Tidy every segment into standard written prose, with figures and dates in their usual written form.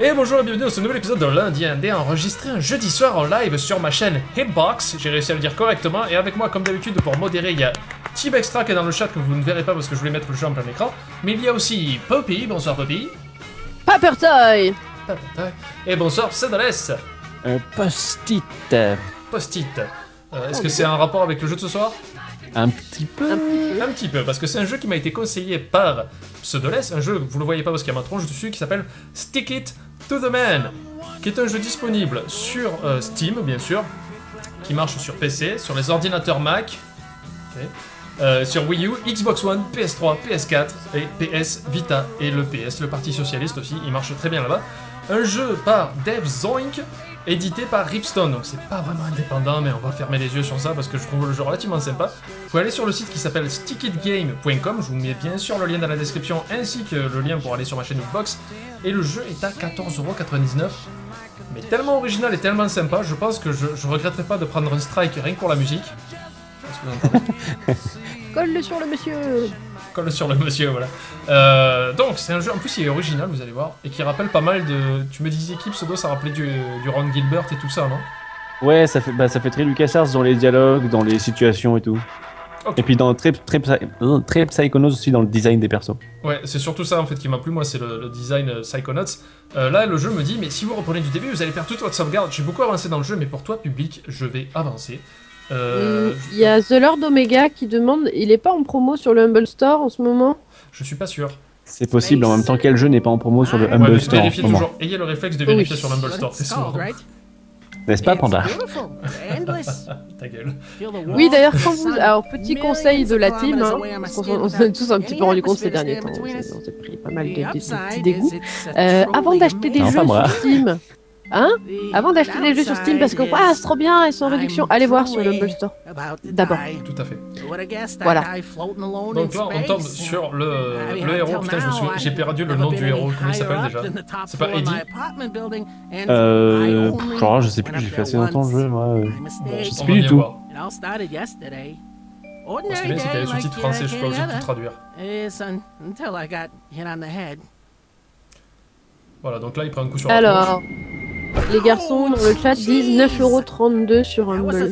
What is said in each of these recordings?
Et bonjour et bienvenue dans ce nouvel épisode de Lundi Indé, enregistré un jeudi soir en live sur ma chaîne Hitbox. J'ai réussi à le dire correctement, et avec moi comme d'habitude pour modérer il y a Team Extra qui est dans le chat que vous ne verrez pas parce que je voulais mettre le jeu en plein écran. Mais il y a aussi Poppy, bonsoir Poppy. Papertoy. Et bonsoir Pseudoless. Post-it. Post-it. Est-ce que c'est un rapport avec le jeu de ce soir? Un petit peu. Un petit peu, parce que c'est un jeu qui m'a été conseillé par Pseudoless, un jeu, vous le voyez pas parce qu'il y a ma tronche dessus, qui s'appelle Stick It to the Man, qui est un jeu disponible sur Steam, bien sûr, qui marche sur PC, sur les ordinateurs Mac, sur Wii U, Xbox One, PS3, PS4 et PS Vita et le PS, le Parti Socialiste aussi, il marche très bien là-bas. Un jeu par Dave Zoink, édité par Ripstone, donc c'est pas vraiment indépendant, mais on va fermer les yeux sur ça parce que je trouve le jeu relativement sympa. Vous pouvez aller sur le site qui s'appelle stickitgame.com, je vous mets bien sûr le lien dans la description ainsi que le lien pour aller sur ma chaîne Xbox. Et le jeu est à 14,99€, mais tellement original et tellement sympa, je pense que je regretterai pas de prendre un strike rien que pour la musique. Est-ce que vous entendez? Colle-le sur le monsieur. Colle sur le monsieur, voilà. Donc, c'est un jeu, en plus, il est original, vous allez voir, et qui rappelle pas mal de... Tu me disais qui, Pseudo, ça rappelait du Ron Gilbert et tout ça, non? Ouais, ça fait très LucasArts dans les dialogues, dans les situations et tout. Okay. Et puis dans très Psychonauts aussi dans le design des persos. Ouais, c'est surtout ça, en fait, qui m'a plu, moi, c'est le design Psychonauts. Là, le jeu me dit, mais si vous reprenez du début, vous allez perdre toute votre sauvegarde. J'ai beaucoup avancé dans le jeu, mais pour toi, public, je vais avancer. Il y a The Lord Omega qui demande, il est pas en promo sur le Humble Store en ce moment? Je suis pas sûr. C'est possible, en même temps quel jeu n'est pas en promo sur le Humble Store en ce moment. Toujours. Ayez le réflexe de vérifier sur l'Humble Store, c'est souvent. N'est-ce pas, Panda? Ta gueule. Oui, d'ailleurs, quand vous... Alors, petit conseil de la team, hein, parce qu'on s'en est tous un petit peu rendu compte ces derniers temps, on s'est pris pas mal de petits dégoûts. Avant d'acheter des jeux sur Steam... Hein? Avant d'acheter des jeux sur Steam, parce que c'est trop bien, ils sont en réduction, allez voir sur le Humble Store. D'abord. Tout à fait. Voilà. Donc là, on tombe sur le héros. Putain, j'ai perdu le nom du héros. Comment il s'appelle déjà? C'est pas Eddie? Genre, je sais plus, j'ai fait assez longtemps le jeu, moi. Je sais plus du tout. Ce qui est bien, c'est qu'il y a les sous-titres français, je suis pas obligé de tout traduire. Voilà, donc là, il prend un coup sur la Alors... Les garçons dans le chat disent 9,32€ sur Humble. Voilà,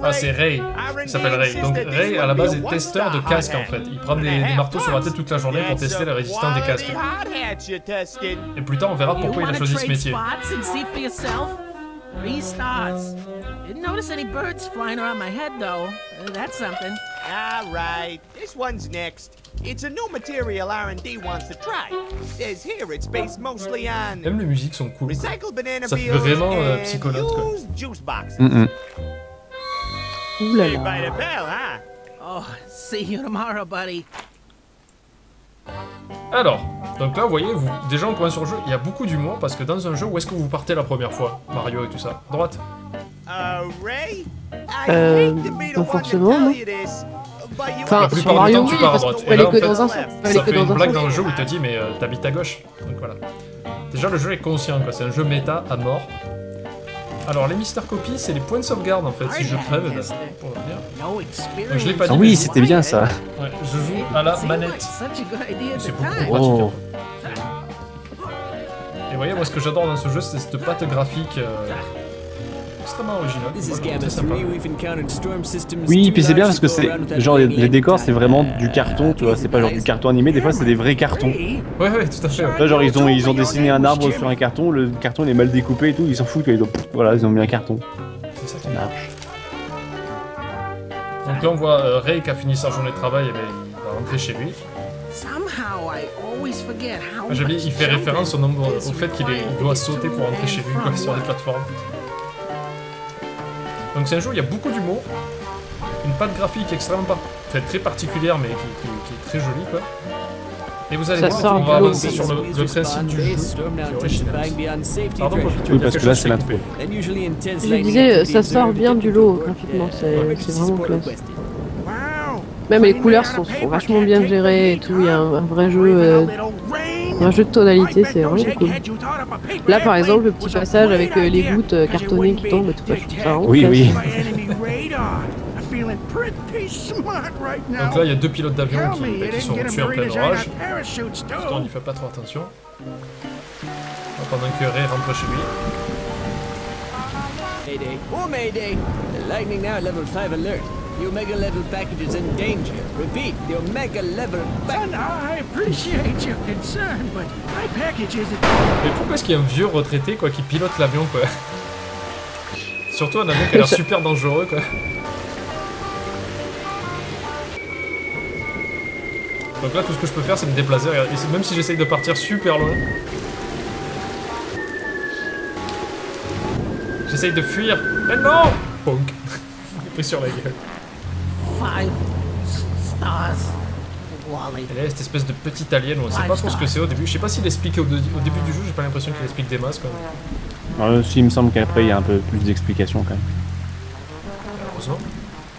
ah, c'est Ray, il s'appelle Ray. Donc Ray, à la base, est testeur de casques en fait. Il prend des marteaux sur la tête toute la journée pour tester la résistance des casques. Et plus tard, on verra pourquoi il a choisi ce métier. 3 stars. Didn't notice any birds flying around my head, though. That's something. All right, this one's next. It's a new material R&D wants to try. Says here it's based mostly on. Même les musiques sont cool. Recycled banana ça fait vraiment psychonaute quoi. Juice boxes. Ouh là Saved là. by the bell, huh? Oh, see you tomorrow, buddy. Alors, donc là, vous voyez, déjà on commence sur le jeu, il y a beaucoup d'humour, parce que dans un jeu, où est-ce que vous partez la première fois? Mario et tout ça. Droite? Ray? I hate to be the pas one to forcément, tell non? you this, but you Enfin, La plupart du temps, tu pars à droite. Et elle là, est en que fait, dans un sens. ça fait une blague dans le jeu où il te dit, mais t'habites à gauche. Donc voilà. Déjà, le jeu est conscient, quoi. C'est un jeu méta à mort. Alors, les Mister Copy, c'est les points de sauvegarde, en fait, si je crève, pour revenir. Donc, je l'ai pas dit. Ah oui, c'était bien ça. Ouais, je joue à la manette. C'est beaucoup plus pratique, en fait. Et vous voyez, moi, ce que j'adore dans ce jeu, c'est cette patte graphique extrêmement originale. Voilà, c'est sympa. Oui, puis c'est bien parce que c'est genre les décors, c'est vraiment du carton, tu vois, c'est pas genre du carton animé, des fois c'est des vrais cartons. Ouais, tout à fait. Ouais. Là, genre ils ont dessiné un arbre sur un carton, le carton il est mal découpé et tout, ils s'en foutent, voilà, ils ont mis un carton. C'est ça qui marche. Donc là, on voit Ray qui a fini sa journée de travail, et bien, il va rentrer chez lui. J'aime bien, il fait référence au fait qu'il doit sauter pour rentrer chez lui quoi, sur des plateformes. Donc c'est un jeu où il y a beaucoup d'humour, une patte graphique extrêmement très particulière mais qui est très jolie quoi. Et vous allez voir, on va avancer sur le principe du jeu qui est original. Pardon, oui, parce que là c'est l'intro. Je disais, ça sort bien du lot graphiquement, c'est vraiment classe. Même les couleurs sont vachement bien gérées et tout, il y a un vrai jeu, de tonalité, c'est vraiment cool. Là par exemple, le petit passage avec les gouttes cartonnées qui tombent, et tout ça, je trouve ça vraiment classe. Oui. Donc là, il y a 2 pilotes d'avion qui sont au-dessus en plein orage. On n'y fait pas trop attention. Pendant que Ray rentre chez lui. Mayday. Oh, Mayday! The Lightning now level 5 alert. The Omega level package is in danger. Repeat, the Omega level Son, I appreciate your concern, but my package isn't... Mais pourquoi est-ce qu'il y a un vieux retraité quoi qui pilote l'avion quoi? Surtout un avion qui a l'air super dangereux quoi. Donc là tout ce que je peux faire c'est me déplacer, regarde. Et même si j'essaye de partir super loin. J'essaye de fuir. Mais non! Punk. Pris sur la gueule. 5 stars, Wally. Et là, cette espèce de petit alien, on sait pas trop ce que c'est au début. Je sais pas s'il explique au début du jeu, j'ai pas l'impression qu'il explique des masses quand même. Si, il me semble qu'après il y a un peu plus d'explications quand même. Heureusement.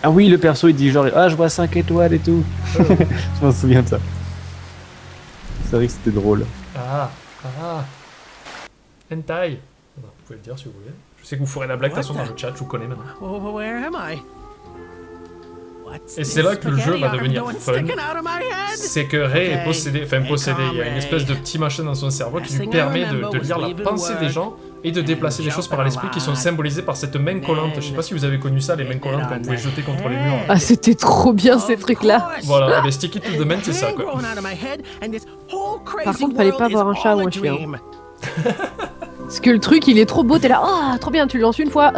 Ah oui, le perso il dit genre ah je vois 5 étoiles et tout. Je m'en souviens de ça. C'est vrai que c'était drôle. Ah. Hentai. Vous pouvez le dire si vous voulez. Je sais que vous ferez la blague de toute façon dans le chat, je vous connais maintenant. Oh, where am I? Et c'est là que le jeu va devenir fun. C'est que Ray est possédé, il y a une espèce de petit machin dans son cerveau qui lui permet de lire la pensée des gens et de déplacer des choses par l'esprit qui sont symbolisées par cette main collante. Je sais pas si vous avez connu ça, les mains collantes qu'on pouvait jeter contre les murs. Ah, c'était trop bien ces trucs-là. Voilà, mais Stick It to the Man, c'est ça quoi. Par contre, fallait pas avoir un chat ou un chien. Parce que le truc, il est trop beau, t'es là, ah, trop bien, tu le lances une fois.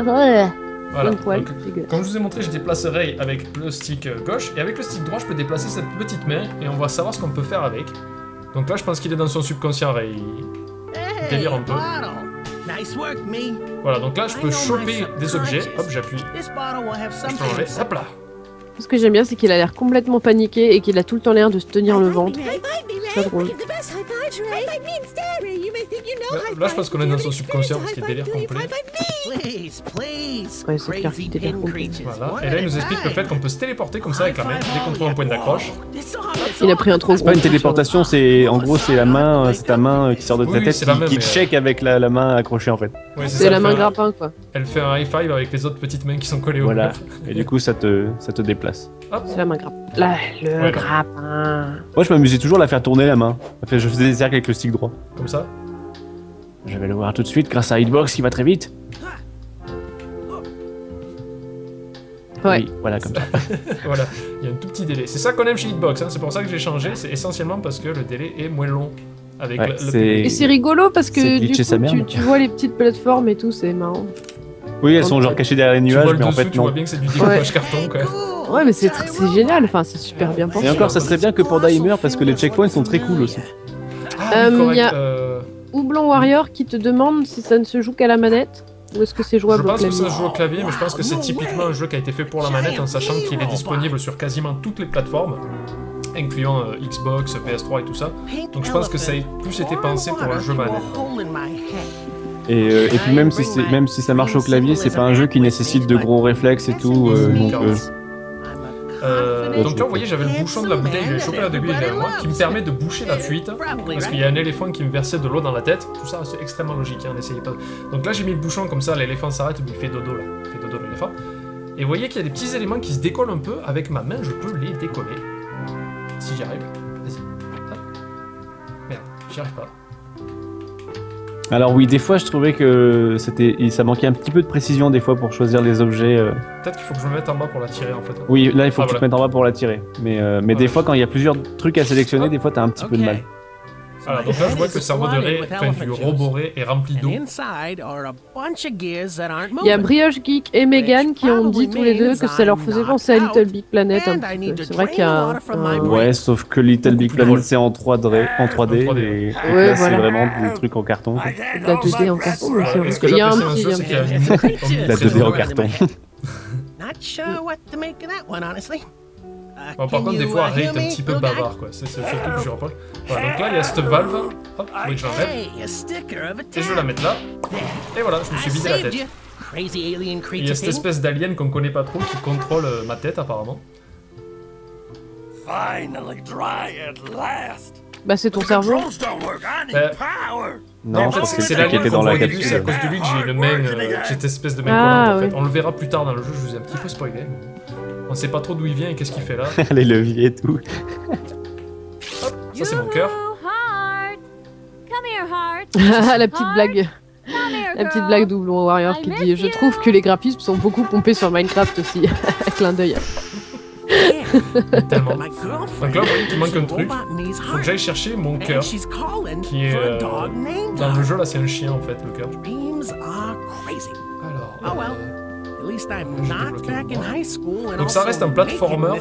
Voilà, donc, comme je vous ai montré, je déplace Ray avec le stick gauche, et avec le stick droit, je peux déplacer cette petite main, et on va savoir ce qu'on peut faire avec. Donc là, je pense qu'il est dans son subconscient, Ray. Il délire un peu. Voilà, donc là, je peux choper des objets. Hop, j'appuie. Je peux enlever. Hop là. Ce que j'aime bien, c'est qu'il a l'air complètement paniqué et qu'il a tout le temps l'air de se tenir le ventre. C'est drôle. Là, je pense qu'on est dans son subconscient parce qu'il est délire complet. Ouais, c'est clair qu'il délire complet. Voilà. Et là, il nous explique le fait qu'on peut se téléporter comme ça avec la main, dès qu'on trouve un point d'accroche. Il a pris un trop C'est pas une téléportation, c'est en gros c'est la main, c'est ta main qui sort de ta tête qui check avec la main accrochée en fait. Ouais, c'est la main grappin quoi. Elle fait un high five avec les autres petites mains qui sont collées au Voilà. mur. Et du coup ça te déplace. C'est la main grappin. Là, le grappin. Moi je m'amusais toujours à la faire tourner la main. Enfin, je faisais des cercles avec le stick droit. Comme ça. Je vais le voir tout de suite grâce à Hitbox qui va très vite. Ouais. Oui, voilà comme ça. Voilà, il y a un tout petit délai. C'est ça qu'on aime chez Hitbox, hein. C'est pour ça que j'ai changé. C'est essentiellement parce que le délai est moins long. Avec Et c'est rigolo parce que du coup, tu vois les petites plateformes et tout, c'est marrant. Oui, elles sont genre cachées derrière les nuages, mais en fait tu non. vois bien que c'est du découpage carton quoi. Ouais, mais c'est génial, enfin, c'est super bien pensé. Et encore, ça serait bien que Panda il meure parce que les checkpoints sont très cool aussi. Il y a Houblon Warrior qui te demande si ça ne se joue qu'à la manette ou est-ce que c'est jouable au clavier. Je pense que ça se joue au clavier, mais je pense que c'est typiquement un jeu qui a été fait pour la manette en sachant qu'il est disponible sur quasiment toutes les plateformes, incluant Xbox, PS3 et tout ça. Donc je pense que ça a plus été pensé pour un jeu manette. Et puis même si ça marche au clavier, c'est pas un jeu qui nécessite de gros réflexes et tout. Donc là, vous voyez, j'avais le bouchon de la bouteille, j'ai chopé la de bouteille derrière moi, qui me permet de boucher la fuite, parce qu'il y a un éléphant qui me versait de l'eau dans la tête. Tout ça, c'est extrêmement logique, hein, n'essayez pas. Donc là, j'ai mis le bouchon comme ça, l'éléphant s'arrête, il fait dodo là, il fait dodo l'éléphant. Et vous voyez qu'il y a des petits éléments qui se décollent un peu, avec ma main, je peux les décoller. Si j'y arrive, vas-y. Merde, j'y arrive pas. Alors oui, des fois je trouvais que ça manquait un petit peu de précision des fois pour choisir les objets. Peut-être qu'il faut que je me mette en bas pour la tirer en fait. Oui, là il faut que tu te mettes en bas pour la tirer. Mais des fois quand il y a plusieurs trucs à sélectionner, des fois t'as un petit peu de mal. Alors donc là je vois que le cerveau de Ray, enfin du robot Ray est rempli d'eau. Il y a Brioche Geek et Megan qui ont dit tous les deux que ça leur faisait penser à Little Big Planet un petit peu. C'est vrai qu'il y a Ouais, sauf que Little Big Planet c'est en 3D, et là c'est vraiment des trucs en carton. La 2D en carton, c'est vrai. Il y a un petit... La 2D en carton. Bon, par contre, des fois, Ray est un petit peu bavard, quoi. C'est le seul truc que je reproche. Voilà, donc là, il y a cette valve. Hop, faut que j'enlève. Et je vais la mettre là. Et voilà, je me suis vidé la tête. Il y a cette espèce d'alien qu'on connaît pas trop qui contrôle ma tête, apparemment. Bah, c'est ton cerveau. Non, en fait, c'est la ligne qu'on voit au début, c'est à cause de lui que j'ai une main, j'ai cette espèce de main collante en fait. On le verra plus tard dans le jeu, je vous ai un petit peu spoilé. On sait pas trop d'où il vient et qu'est-ce qu'il fait là. Les leviers et tout. Hop, ça c'est mon cœur. La petite blague. La petite blague Doublon Warrior qui dit « Je trouve que les graphismes sont beaucoup pompés sur Minecraft aussi. » Clin d'œil. Tellement. Donc là, vous voyez qu'il manque un truc. Faut que j'aille chercher mon cœur. Qui est... dans le jeu, là, c'est un chien, en fait, le cœur. Alors... donc ça reste un platformer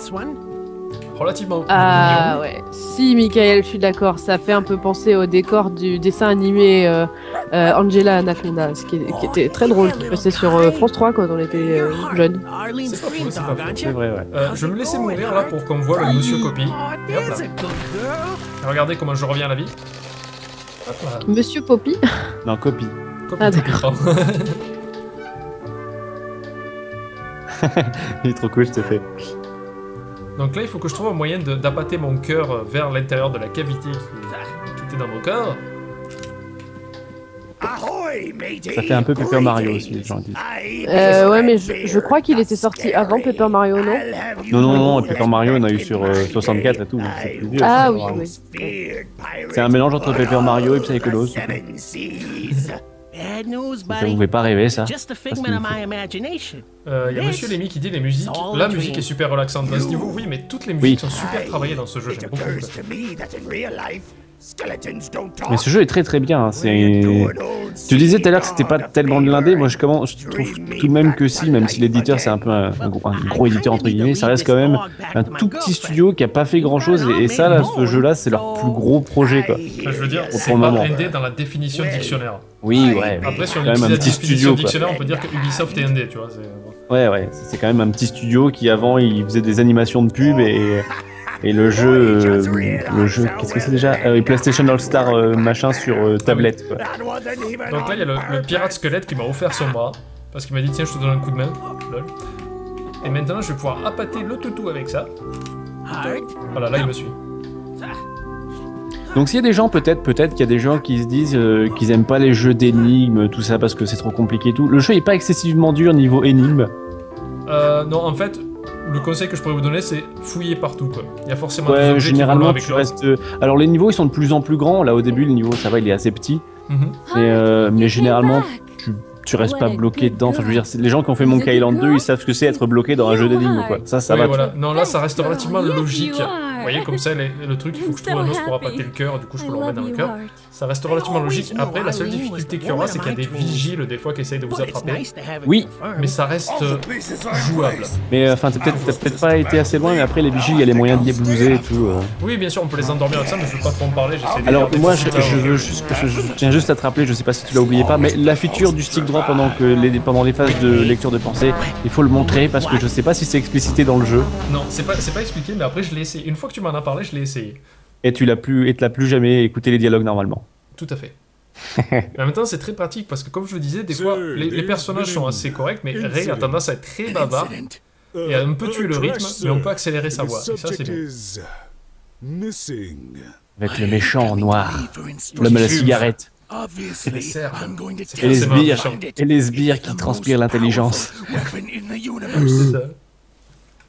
relativement mignon. Ouais. Si, Michael, je suis d'accord. Ça fait un peu penser au décor du dessin animé Angela Anaconda, qui était très drôle, qui passait sur France 3 quand on était jeunes. C'est pas faux, c'est pas faux. C'est vrai, ouais. Je vais me laisser mourir là pour qu'on voit le monsieur Copy. Et hop là. Regardez comment je reviens à la vie. Hop là. Monsieur Poppy. Non, Copy. Copy, Ah, Copy, d'accord. pardon. Il est trop cool, je te fais. Donc là, il faut que je trouve un moyen d'appâter mon cœur vers l'intérieur de la cavité qui était dans mon corps. Ça fait un peu Paper Mario aussi, les gens disent. Ouais, mais je crois qu'il était sorti avant Paper Mario, non? Non, Paper Mario, on a eu sur 64 et tout, donc c'est plus vieux. Ah oui, oui. C'est un mélange entre Paper Mario et Psycholos. Ça vous fait pas rêver, ça? Il y a Monsieur Lémy qui dit les musiques. La musique est super relaxante. Dans ce niveau, oui, mais toutes les musiques sont super travaillées dans ce jeu. J'aime beaucoup. Mais ce jeu est très très bien. Hein. Tu disais tout à l'heure que c'était pas tellement de l'indé. Moi, je trouve tout de même que si, même si l'éditeur c'est un peu un gros éditeur entre guillemets, ça reste quand même un tout petit studio qui a pas fait grand chose. Et ça, là, ce jeu-là, c'est leur plus gros projet, quoi. Enfin, je veux dire, c'est pas indé dans la définition dictionnaire. Oui, ouais. Après, si on quand même un petit studio, dictionnaire, on peut dire que Ubisoft est indé, tu vois. Ouais, c'est quand même un petit studio qui avant il faisait des animations de pub et le jeu, qu'est-ce que c'est déjà PlayStation All-Star machin sur tablette, quoi. Donc là, il y a le pirate squelette qui m'a offert son bras, parce qu'il m'a dit tiens, je te donne un coup de main. Lol. Et maintenant, je vais pouvoir appâter le toutou avec ça. Voilà, là, il me suit. Donc s'il y a des gens, peut-être qu'il y a des gens qui se disent qu'ils aiment pas les jeux d'énigmes, tout ça, parce que c'est trop compliqué et tout. Le jeu est pas excessivement dur niveau énigme. Non, en fait... Le conseil que je pourrais vous donner, c'est fouiller partout, quoi. Il y a forcément des objets généralement, avec tu restes... Alors, les niveaux, ils sont de plus en plus grands. Là, au début, le niveau, ça va, il est assez petit. Mais généralement, tu restes pas bloqué dedans. Enfin, je veux dire, les gens qui ont fait Monkey Island 2, ils savent ce que c'est être bloqué dans un jeu d'énigmes, quoi. Ça va. Voilà. Non, là, ça reste relativement logique. Vous voyez, comme ça, le truc, il faut que je trouve un os pour appâter le cœur. Du coup, je peux le remettre dans le cœur. Ça reste relativement logique. Après, la seule difficulté qu'il y aura, c'est qu'il y a des vigiles, des fois, qui essayent de vous attraper. Oui. Mais ça reste jouable. Mais enfin, t'as peut-être pas été assez loin, mais après, les vigiles, il y a les moyens de les blouser et tout. Oui, bien sûr, on peut les endormir avec ça, mais je veux pas trop en parler. Alors, moi, je tiens juste à te rappeler, je sais pas si tu l'as oublié pas, mais la feature du stick droit pendant les phases de lecture de pensée, il faut le montrer parce que je sais pas si c'est explicité dans le jeu. Non, c'est pas expliqué, mais après, je l'ai essayé. Une fois que tu m'en as parlé, je l'ai essayé. Et tu l'as plus jamais écouté les dialogues normalement. Tout à fait. Mais en même temps, c'est très pratique parce que, comme je le disais, des fois, les personnages sont assez corrects, mais Ray a tendance à être très bavard et à un peu tuer le rythme, mais on peut accélérer sa voix. Et ça, c'est bien. Avec le méchant en noir, l'homme à la cigarette. Et les cerfs. Et les sbires qui transpirent l'intelligence.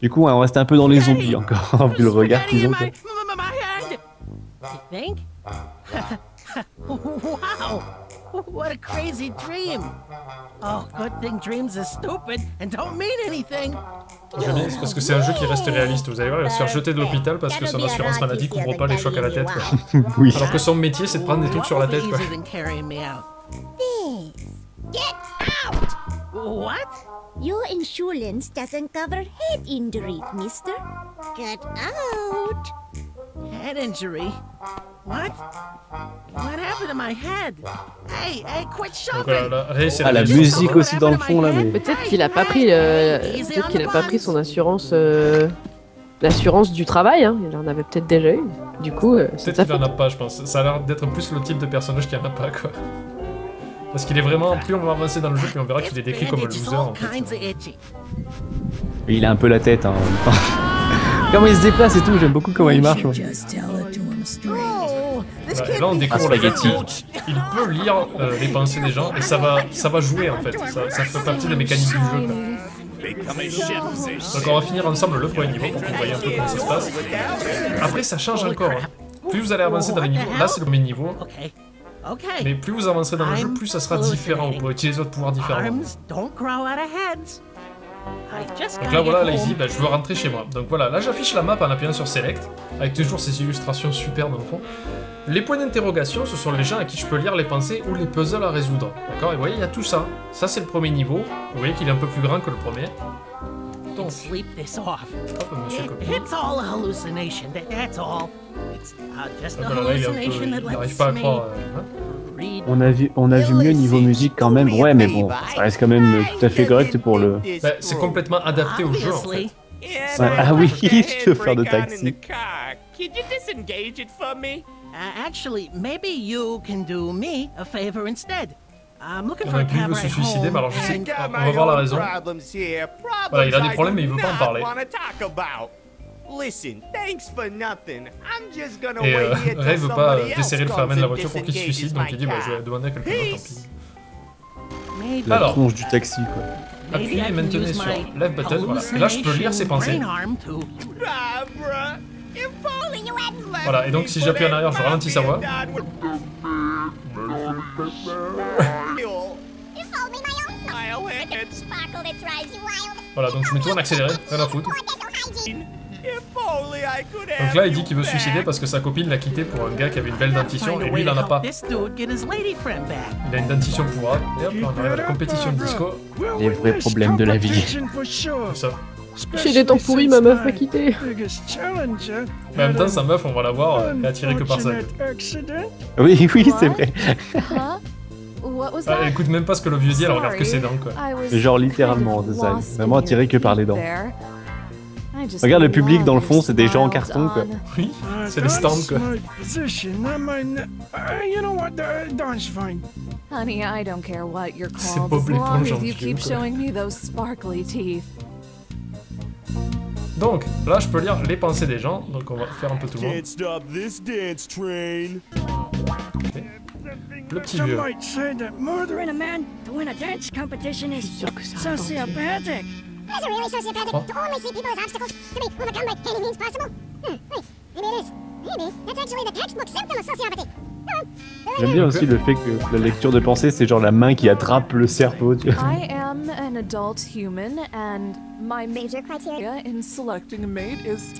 Du coup, on reste un peu dans les zombies encore, vu le regard qu'ils ont. Wow! What a crazy dream! Oh, good thing dreams are stupid and don't mean anything. J'aime bien, c'est parce que c'est un jeu qui reste réaliste. Vous allez voir, il va se faire jeter de l'hôpital parce que son assurance maladie couvre pas les chocs à la tête, quoi. Oui. Alors que son métier, c'est de prendre des trucs sur la tête, quoi. Get out! What? Your insurance doesn't cover head injury, mister. Get out! Head injury? What? What happened to my head? Hey, quit shoving! La musique aussi dans le fond là. Mais... Peut-être qu'il a pas pris, son assurance, l'assurance du travail. Hein. Il en avait peut-être déjà eu. Du coup, peut-être qu'il en a pas, je pense. Ça a l'air d'être plus le type de personnage qui en a pas, quoi. Parce qu'il est vraiment, plus on va avancer dans le jeu, plus on verra qu'il est décrit comme un loser en fait. Et il a un peu la tête hein, en même temps. Comment il se déplace et tout, j'aime beaucoup comment il marche. Voilà, là on découvre il peut lire les pensées des gens et ça va jouer en fait. Ça fait partie des mécaniques du jeu. Quoi. Donc on va finir ensemble le premier niveau pour que vous voyez un peu comment ça se passe. Après ça change encore. Hein. Plus vous allez avancer dans les niveaux, là c'est le premier niveau. Mais plus vous avancerez dans le jeu, plus ça sera différent. Vous pourrez utiliser d'autres pouvoirs différents. Donc là voilà, là il dit bah, je veux rentrer chez moi. Donc voilà, là j'affiche la map en appuyant sur Select, avec toujours ces illustrations super dans le fond. Les points d'interrogation, ce sont les gens à qui je peux lire les pensées ou les puzzles à résoudre. D'accord? Et vous voyez, il y a tout ça. Ça c'est le premier niveau. Vous voyez qu'il est un peu plus grand que le premier. Donc, hop, monsieur Copy. Voilà, il n'arrive pas à croire. On a vu mieux niveau musique quand même. Ouais, mais bon, ça reste quand même tout à fait correct pour le... Bah, c'est complètement adapté au jeu en fait. Ouais, ah oui, chauffeur de taxi. Actually, maybe you can do me a favor instead. I'm looking for Donc a lui veut camera se at suicider, home. mais alors je sais, on va voir la raison. Voilà, il a des problèmes mais il veut pas en parler. Et Ray veut pas desserrer le ferment de la voiture pour qu'il se suicide, donc il dit bah je vais demander à quelqu'un d'autre, tant pis. La tronche du taxi quoi. Appuyez et maintenez sur left button, voilà. Et là je peux lire ses pensées. Voilà, et donc si j'appuie en arrière, je ralentis sa voix. Voilà, donc je mets tout en accéléré, rien à foutre. Donc là il dit qu'il veut se suicider parce que sa copine l'a quitté pour un gars qui avait une belle dentition et lui il en a pas. Il a une dentition pourrave. Et hop, on arrive à la compétition de disco. Les vrais problèmes de la vie. C'est ça. J'ai des temps pourris, ma meuf m'a quitté. Mais en même temps, sa meuf, on va la voir, elle est attirée que par ça. Oui, oui, c'est vrai. Elle écoute même pas ce que le vieux dit, elle regarde que ses dents, quoi. Genre littéralement, c'est ça. Vraiment attirée que par les dents. Regarde le public dans le fond, c'est des gens en carton, quoi. Oui, c'est les stands, quoi. C'est Bob l'éponge en vieux, quoi. Donc, là, je peux lire les pensées des gens, donc on va faire un peu tout le monde. Okay. Le petit vieux. C'est sûr que c'est sociopathique. J'aime bien aussi le fait que la lecture de pensée, c'est genre la main qui attrape le cerveau, tu vois. I am an adult human and my major criteria in selecting a mate is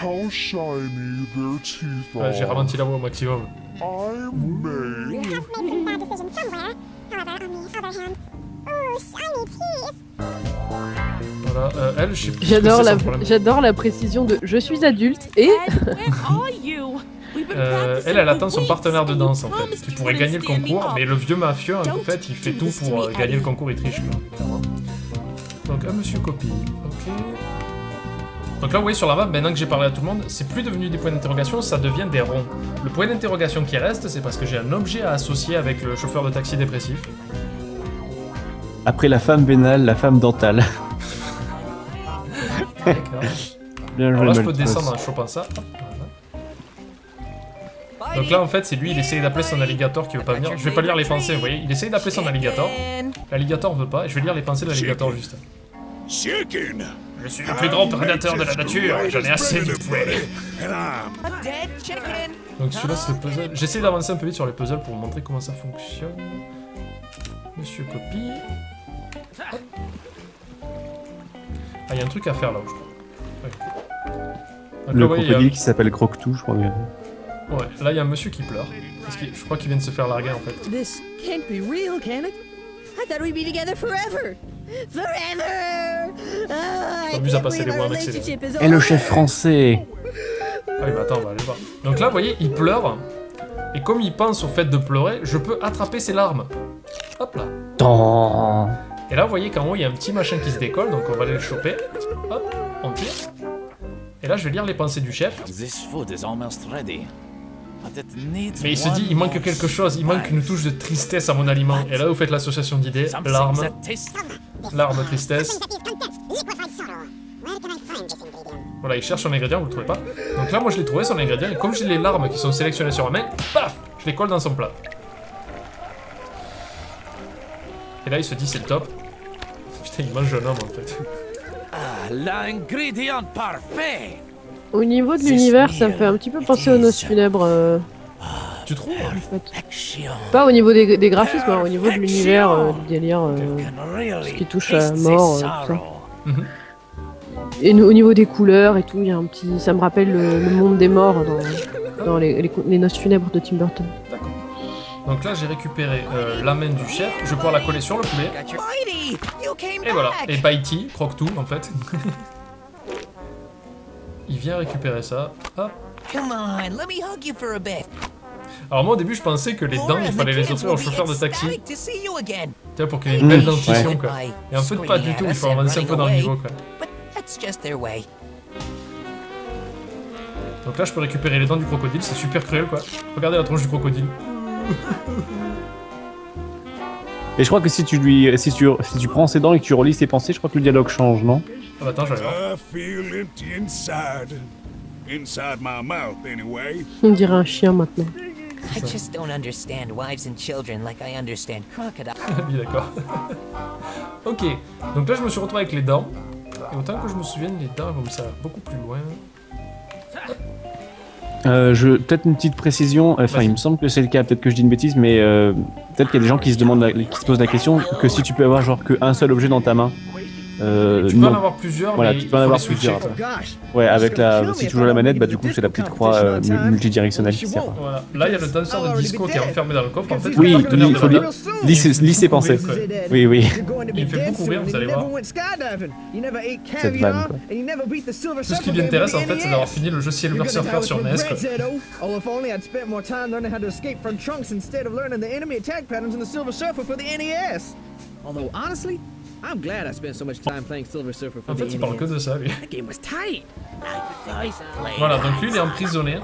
how shiny their teeth are. J'ai ralenti la voix au maximum. I'm made. You have made some bad decisions somewhere. However, on the other hand, oh, shiny teeth. Voilà, elle, je sais plus. J'adore la précision de je suis adulte et. Elle attend son partenaire de danse en fait, qui pourrait gagner le concours, mais le vieux mafieux en fait il fait tout pour gagner le concours, il triche quoi. Donc monsieur Copy, ok. Donc là vous voyez sur la map, maintenant que j'ai parlé à tout le monde, c'est plus devenu des points d'interrogation, ça devient des ronds. Le point d'interrogation qui reste, c'est parce que j'ai un objet à associer avec le chauffeur de taxi dépressif. Après la femme vénale, la femme dentale. D'accord. Alors là je peux descendre en chopant ça. Donc là en fait c'est lui, il essaye d'appeler son alligator qui veut pas venir. Je vais pas lire les pensées, vous voyez, il essaye d'appeler son alligator. L'alligator veut pas, et je vais lire les pensées de l'alligator juste. Je suis le plus grand prédateur de la nature, j'en ai assez du poulet. Donc celui-là c'est le puzzle. J'essaie d'avancer un peu vite sur les puzzles pour vous montrer comment ça fonctionne. Monsieur Copy. Hop. Ah il y a un truc à faire là, je crois. Okay. Donc, le là, voyez, crocodile qui s'appelle Croque-Tout, je crois bien. Ouais, là il y a un monsieur qui pleure. Parce que je crois qu'il vient de se faire larguer en fait. This can't be real, can it? I thought we'd be together forever. Forever! Je m'amuse à passer les mois avec ses... Et le chef français! Ah oui, bah attends, on va aller voir. Donc là, vous voyez, il pleure. Et comme il pense au fait de pleurer, je peux attraper ses larmes. Hop là. Tant. Et là, vous voyez qu'en haut, il y a un petit machin qui se décolle, donc on va aller le choper. Hop, on tire. Et là, je vais lire les pensées du chef. Mais il se dit, il manque quelque chose, il manque une touche de tristesse à mon aliment. Et là, vous faites l'association d'idées, larmes, larmes, tristesse. Voilà, il cherche son ingrédient, vous le trouvez pas. Donc là, moi, je l'ai trouvé, son ingrédient, et comme j'ai les larmes qui sont sélectionnées sur ma main, paf, Je les colle dans son plat. Et là, il se dit c'est le top. Putain, il mange un homme en fait. Ah, l'ingrédient parfait. Au niveau de l'univers, ça me fait un petit peu penser aux Noces Funèbres. Tu trouves en fait. Pas au niveau des graphismes, hein, au niveau de l'univers, du délire, ce qui touche à mort, tout ça. Et au niveau des couleurs et tout, il y a un petit, ça me rappelle le monde des morts dans les Noces Funèbres de Tim Burton. D'accord. Donc là, j'ai récupéré la main du chef. Je vais pouvoir la coller sur le poulet. Et voilà. Et Bitey, croque-tout en fait. Il vient récupérer ça. Hop. Alors moi au début je pensais que les dents il fallait les offrir au chauffeur de taxi. Tu vois, pour qu'il ait une belle dentition quoi. Et en fait pas du tout, il faut avancer un peu dans le niveau quoi. Donc là je peux récupérer les dents du crocodile, c'est super cruel quoi. Regardez la tronche du crocodile. Et je crois que si tu prends ses dents et que tu relis ses pensées, je crois que le dialogue change, non? Ah bah attends, j'allais voir. On dirait un chien maintenant. I just don't understand wives and children like I understand crocodiles. Oui, d'accord. Ok, donc là je me suis retrouvé avec les dents. Et autant que je me souvienne, les dents vont me servir beaucoup plus loin. Peut-être une petite précision, enfin il me semble que c'est le cas, peut-être que je dis une bêtise, mais peut-être qu'il y a des gens qui se posent la question que si tu peux avoir genre qu'un seul objet dans ta main. Tu peux en avoir plusieurs, voilà, mais tu peux en avoir plusieurs. Ouais, avec si tu joues la manette, bah du coup c'est la petite croix multidirectionnelle qui sert. Voilà. Là il y a le danseur de disco qui est enfermé dans le coffre en fait. Oui, il faut lire ses pensées. Oui, oui. Il me fait beaucoup rire, vous allez voir. Cette vanne quoi. Tout ce qui m'intéresse en fait c'est d'avoir fini le jeu Silver Surfer sur NES quoi. Although honestly, I'm glad I spent so much time playing Silver Surfer for En fait, il parle que de ça, lui. That game was tight. Voilà, donc lui, il est emprisonné.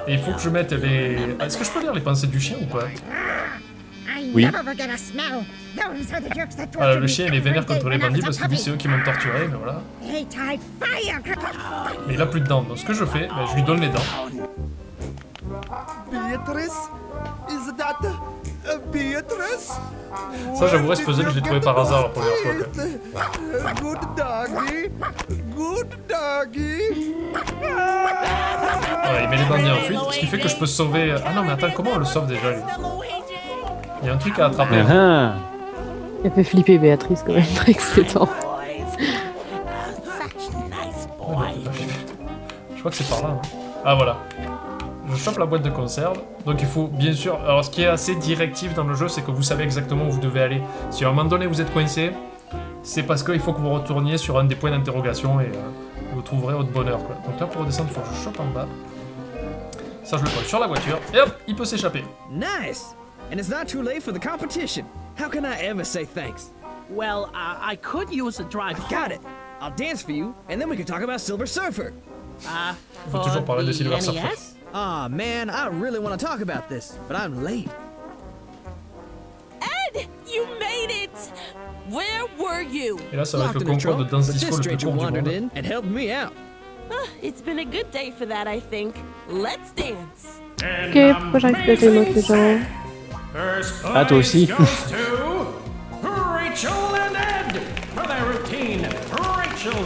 Et il faut que je mette les... Est-ce que je peux lire les pensées du chien ou pas? Oui. Voilà, le chien, il est vénère contre les bandits parce que lui, c'est eux qui m'ont torturé, mais voilà. Mais il a plus de dents, donc ce que je fais, je lui donne les dents. Ça, j'avouerais, ce puzzle, je l'ai trouvé par hasard la première fois. Voilà, il met les bandits en fuite, ce qui fait que je peux sauver... Ah non, mais attends, comment on le sauve déjà, lui? Il y a un truc à attraper. Il fait flipper Béatrice quand même, excellent. Je crois que c'est par là. Hein. Ah voilà. Je chope la boîte de conserve. Donc il faut bien sûr... Alors ce qui est assez directif dans le jeu, c'est que vous savez exactement où vous devez aller. Si à un moment donné vous êtes coincé, c'est parce qu'il faut que vous retourniez sur un des points d'interrogation et vous trouverez votre bonheur. Quoi. Donc là pour redescendre, il faut que je chope en bas. Ça je le colle sur la voiture et hop, il peut s'échapper. Nice! And it's not too late for the competition. How can I ever say thanks? Well, I could use a drive. Got it. I'll dance for you, and then we can talk about Silver Surfer. On peut toujours parler de Silver Surfer. Ah man, I really want to talk about this, but I'm late. Ed, you made it. Where were you? Et là, ça va être le concours de danse disco le plus court du monde. And helped me out. It's been a good day for that, I think. Let's dance. Ok, pourquoi j'arrive pas à tes mots, les gens? Ah, toi aussi.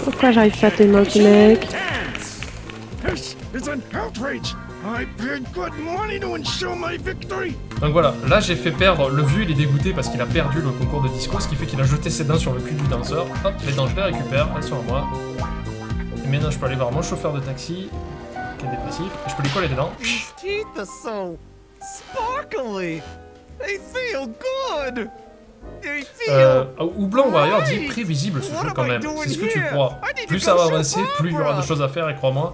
Pourquoi j'arrive pas à tes mots, mec? Donc voilà, là j'ai fait perdre, le vieux il est dégoûté parce qu'il a perdu le concours de disco, ce qui fait qu'il a jeté ses dents sur le cul du danseur. Hop, les dents je les récupère, elles sont à moi. Et maintenant je peux aller voir mon chauffeur de taxi, qui est dépressif, et je peux lui coller dedans. His teeth are so sparkly. They feel good. Houblon Warrior dit prévisible ce jeu quand même, c'est ce que tu crois. Plus ça va avancer, plus il y aura de choses à faire et crois-moi.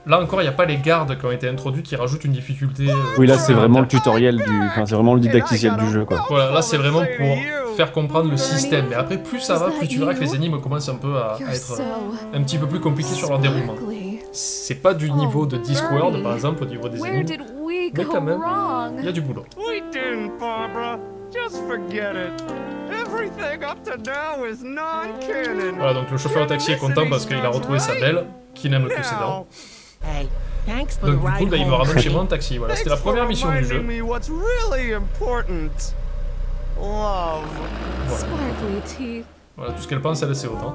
Là encore, il n'y a pas les gardes qui ont été introduits qui rajoutent une difficulté. Oui, là c'est vraiment le tutoriel du. Enfin, c'est vraiment le didacticiel du jeu quoi. Voilà, là c'est vraiment pour faire comprendre le système. Mais après, plus ça va, plus tu verras que les énigmes commencent un peu à être un petit peu plus compliquées sur leur déroulement. C'est pas du niveau de Discworld par exemple, au niveau des énigmes. Mais quand même, il y a du boulot. We didn't, Barbara. Just forget it. Everything up to now is non-canon. Voilà, donc le chauffeur de taxi est content parce qu'il a retrouvé sa belle, qui n'aime que ses dents. Hey, Donc du coup, bah, il me ramène chez moi en taxi. Voilà, c'était la première mission du jeu. Voilà, tout ce qu'elle pense, elle sait autant.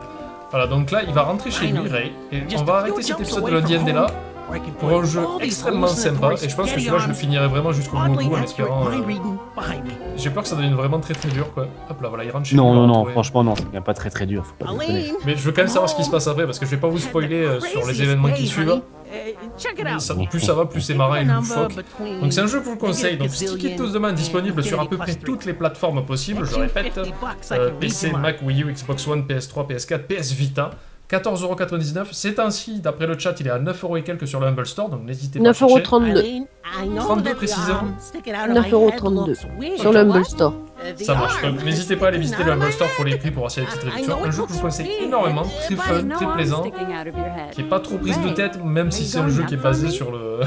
Voilà, donc là, il va rentrer chez lui, Ray, et on va arrêter cet épisode de Lundi Ndela pour un jeu extrêmement sympa, et je pense que celui-là, je le finirai vraiment jusqu'au bout en espérant... J'ai peur que ça devienne vraiment très dur, quoi. Hop là, voilà, il rentre chez lui. Non, franchement, non, c'est pas très dur, faut pas déconner. Mais je veux quand même savoir ce qui se passe après, parce que je vais pas vous spoiler sur les événements qui suivent. Plus ça va, plus c'est marrant et loufoque. Donc c'est un jeu que je vous conseille. Donc Stick It to the Man disponible sur à peu près toutes les plateformes possibles, je répète. PC, Mac, Wii U, Xbox One, PS3, PS4, PS Vita. 14,99€. C'est ainsi, d'après le chat, il est à 9€ et quelques sur le Humble Store, donc n'hésitez pas à chercher. 9,32€. 32 précisément. 9,32€ sur le Humble Store. Ça marche, donc n'hésitez pas à aller visiter le Humble Store pour les prix, pour voir s'il y a des petites réductions. Un jeu que je vous conseille énormément, très fun, très plaisant, qui est pas trop prise de tête, même si c'est un jeu qui est basé sur le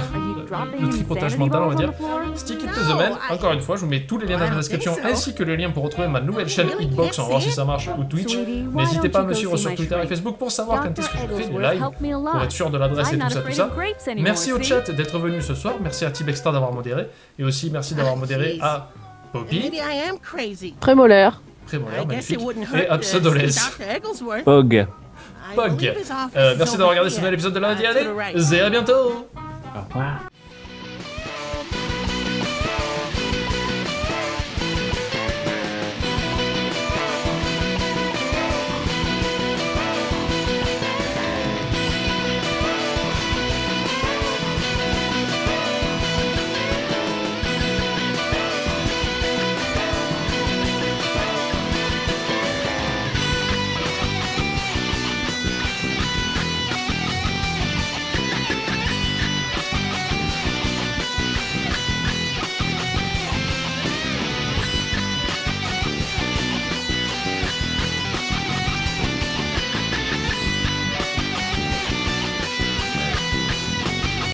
tripotage mental, on va dire. Stick It to the Man, encore une fois, je vous mets tous les liens dans la description, ainsi que le lien pour retrouver ma nouvelle chaîne Hitbox, on va voir si ça marche, ou Twitch. N'hésitez pas à me suivre sur Twitter et Facebook pour savoir quand est-ce que je fais des lives, pour être sûr de l'adresse et tout ça. Merci au chat d'être venu ce soir, merci à Tibextra d'avoir modéré, et aussi merci d'avoir modéré à Poppy, Prémolaire, magnifique, et à Pseudoles. Pog. Merci d'avoir regardé ce nouvel épisode de Lundi Ndela, et à bientôt. Au revoir.